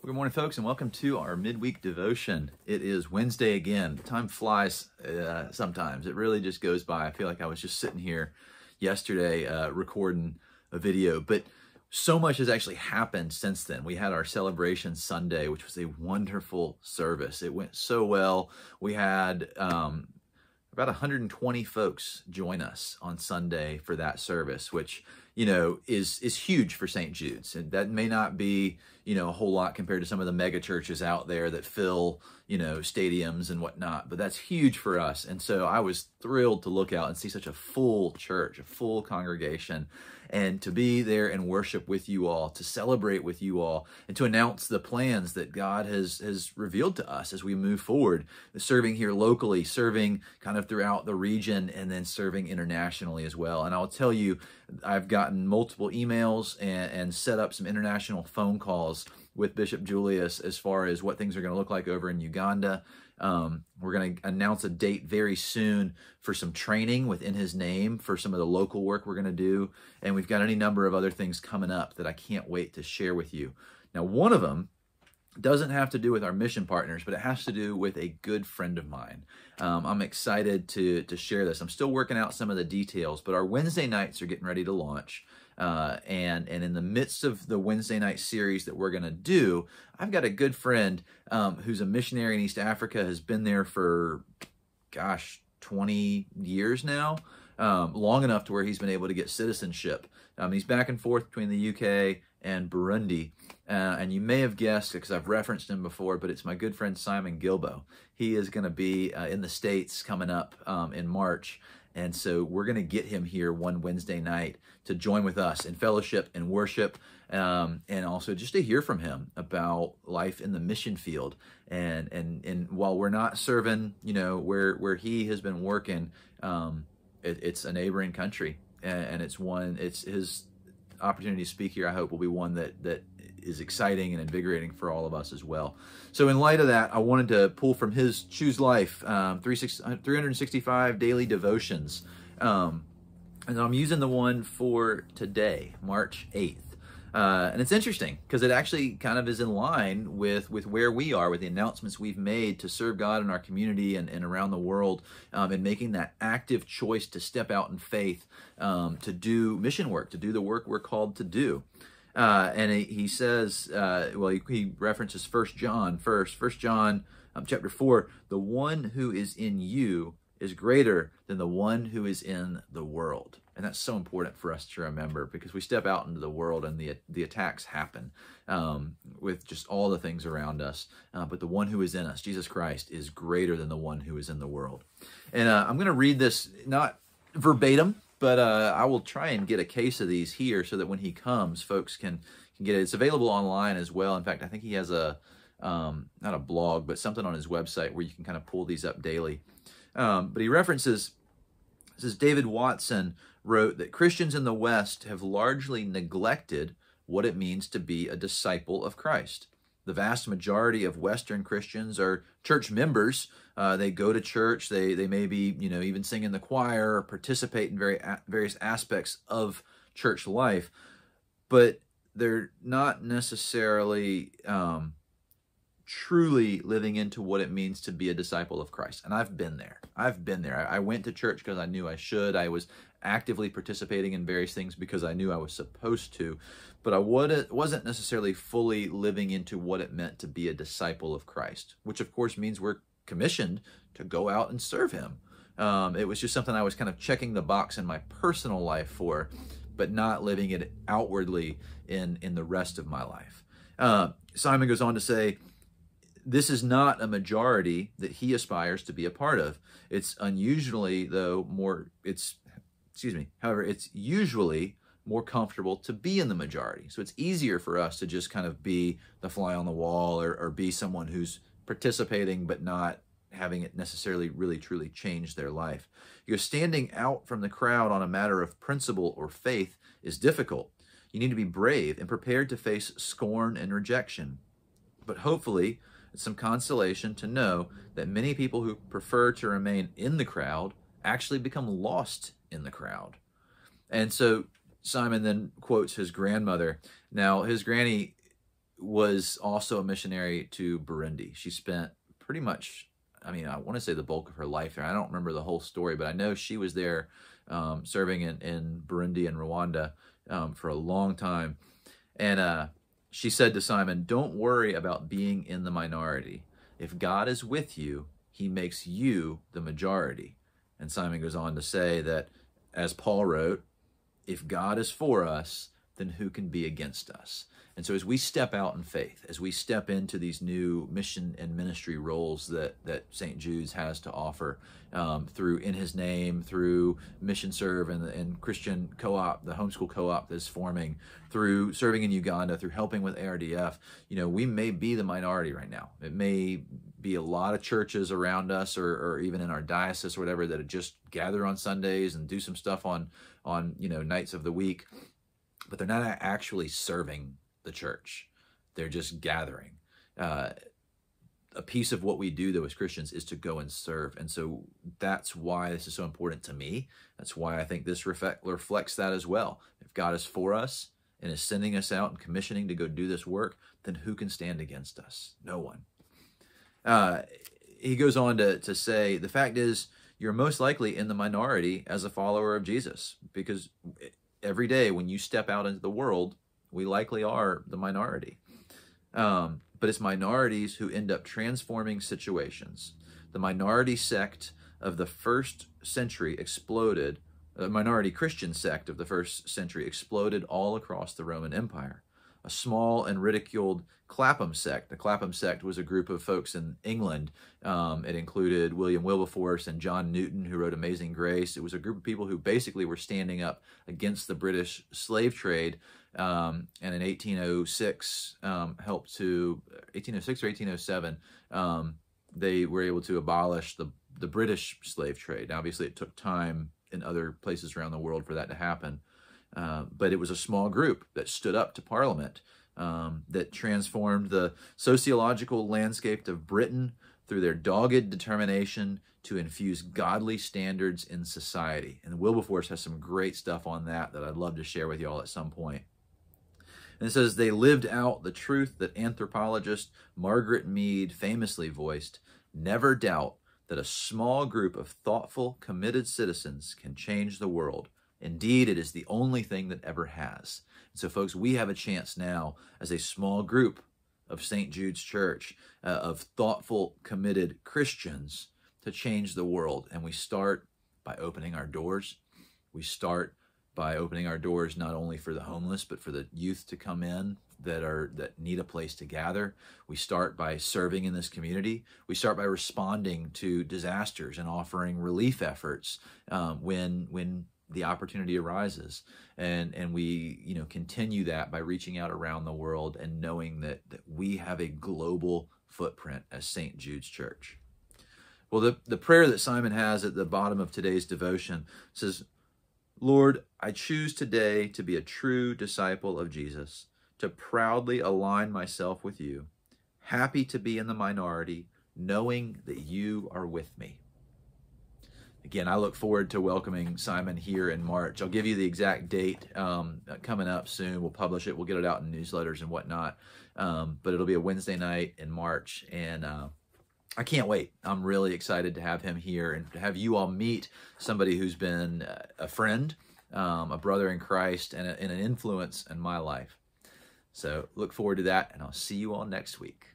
Good morning, folks, and welcome to our midweek devotion. It is Wednesday again. Time flies sometimes. It really just goes by. I feel like I was just sitting here yesterday recording a video, but so much has actually happened since then. We had our celebration Sunday, which was a wonderful service. It went so well. We had about 120 folks join us on Sunday for that service, which, you know, is huge for St. Jude's. And that may not be, you know, a whole lot compared to some of the mega churches out there that fill, you know, stadiums and whatnot, but that's huge for us. And so I was thrilled to look out and see such a full church, a full congregation, and to be there and worship with you all, to celebrate with you all, and to announce the plans that God has revealed to us as we move forward, serving here locally, serving kind of throughout the region, and then serving internationally as well. And I'll tell you, I've gotten multiple emails and set up some international phone calls with Bishop Julius as far as what things are going to look like over in Uganda. We're going to announce a date very soon for some training within his name for some of the local work we're going to do. And we've got any number of other things coming up that I can't wait to share with you. Now, one of them doesn't have to do with our mission partners, but it has to do with a good friend of mine. I'm excited to share this. I'm still working out some of the details, but our Wednesday nights are getting ready to launch. And in the midst of the Wednesday night series that we're going to do, I've got a good friend who's a missionary in East Africa, has been there for, 20 years now, long enough to where he's been able to get citizenship. He's back and forth between the UK and Burundi. And you may have guessed, because I've referenced him before, but it's my good friend Simon Gilbo. He is going to be in the States coming up in March. And so we're going to get him here one Wednesday night to join with us in fellowship and worship, and also just to hear from him about life in the mission field. And while we're not serving, you know, where he has been working, it's a neighboring country, and it's his opportunity to speak here, I hope, will be one that is exciting and invigorating for all of us as well. So in light of that, I wanted to pull from his Choose Life 365 daily devotions. And I'm using the one for today, March 8th. And it's interesting because it actually kind of is in line with where we are, with the announcements we've made to serve God in our community and around the world, and making that active choice to step out in faith, to do mission work, to do the work we're called to do. And he says, he references 1 John first. 1 John chapter 4, the one who is in you is greater than the one who is in the world. And that's so important for us to remember, because we step out into the world and the attacks happen with just all the things around us. But the one who is in us, Jesus Christ, is greater than the one who is in the world. And I'm going to read this, not verbatim, but I will try and get a case of these here so that when he comes, folks can get it. It's available online as well. In fact, I think he has a, not a blog, but something on his website where you can kind of pull these up daily. But he references, says, David Watson wrote that Christians in the West have largely neglected what it means to be a disciple of Christ. The vast majority of Western Christians are church members. They go to church. They maybe, you know, even sing in the choir or participate in various aspects of church life, but they're not necessarily truly living into what it means to be a disciple of Christ. And I've been there. I went to church because I knew I should. I was actively participating in various things because I knew I was supposed to, but I wasn't necessarily fully living into what it meant to be a disciple of Christ, which of course means we're commissioned to go out and serve him. It was just something I was kind of checking the box in my personal life for, but not living it outwardly in the rest of my life. Simon goes on to say, this is not a majority that he aspires to be a part of. It's unusually, though, however, it's usually more comfortable to be in the majority. So it's easier for us to just kind of be the fly on the wall, or be someone who's participating but not having it necessarily really truly change their life. Because standing out from the crowd on a matter of principle or faith is difficult. You need to be brave and prepared to face scorn and rejection. But hopefully, it's some consolation to know that many people who prefer to remain in the crowd actually become lost in the crowd. And so Simon then quotes his grandmother. Now, his granny was also a missionary to Burundi. She spent pretty much, I mean, I want to say the bulk of her life there. I don't remember the whole story, but I know she was there serving in Burundi and Rwanda for a long time. And she said to Simon, "Don't worry about being in the minority. If God is with you, he makes you the majority." And Simon goes on to say that, as Paul wrote, if God is for us, then who can be against us? And so as we step out in faith, as we step into these new mission and ministry roles that St. Jude's has to offer through In His Name, through Mission Serve and Christian Co-op, the homeschool co-op that's forming, through serving in Uganda, through helping with ARDF, we may be the minority right now. It may be a lot of churches around us or even in our diocese or whatever that just gather on Sundays and do some stuff on nights of the week, but they're not actually serving the church. They're just gathering. A piece of what we do, though, as Christians is to go and serve. And so that's why this is so important to me. That's why I think this reflects that as well. If God is for us and is sending us out and commissioning to go do this work, then who can stand against us? No one. He goes on to say, the fact is, you're most likely in the minority as a follower of Jesus, because every day when you step out into the world, we likely are the minority. But it's minorities who end up transforming situations. The minority sect of the first century exploded, the minority Christian sect of the first century exploded all across the Roman Empire. A small and ridiculed Clapham sect. The Clapham sect was a group of folks in England. It included William Wilberforce and John Newton, who wrote Amazing Grace. It was a group of people who basically were standing up against the British slave trade, and in 1806 helped to 1806 or 1807 they were able to abolish the British slave trade. Now, obviously, it took time in other places around the world for that to happen. But it was a small group that stood up to Parliament, that transformed the sociological landscape of Britain through their dogged determination to infuse godly standards in society. And Wilberforce has some great stuff on that I'd love to share with you all at some point. And it says, they lived out the truth that anthropologist Margaret Mead famously voiced: never doubt that a small group of thoughtful, committed citizens can change the world. Indeed, it is the only thing that ever has. And so, folks, we have a chance now as a small group of St. Jude's Church, of thoughtful, committed Christians, to change the world. And we start by opening our doors. We start by opening our doors not only for the homeless, but for the youth to come in that need a place to gather. We start by serving in this community. We start by responding to disasters and offering relief efforts when the opportunity arises, and we continue that by reaching out around the world and knowing that we have a global footprint as St. Jude's Church. Well, the prayer that Simon has at the bottom of today's devotion says, Lord, I choose today to be a true disciple of Jesus, to proudly align myself with you, happy to be in the minority, knowing that you are with me. Again, I look forward to welcoming Simon here in March. I'll give you the exact date coming up soon. We'll publish it. We'll get it out in newsletters and whatnot. But it'll be a Wednesday night in March. And I can't wait. I'm really excited to have him here and to have you all meet somebody who's been a friend, a brother in Christ, and an influence in my life. So look forward to that, and I'll see you all next week.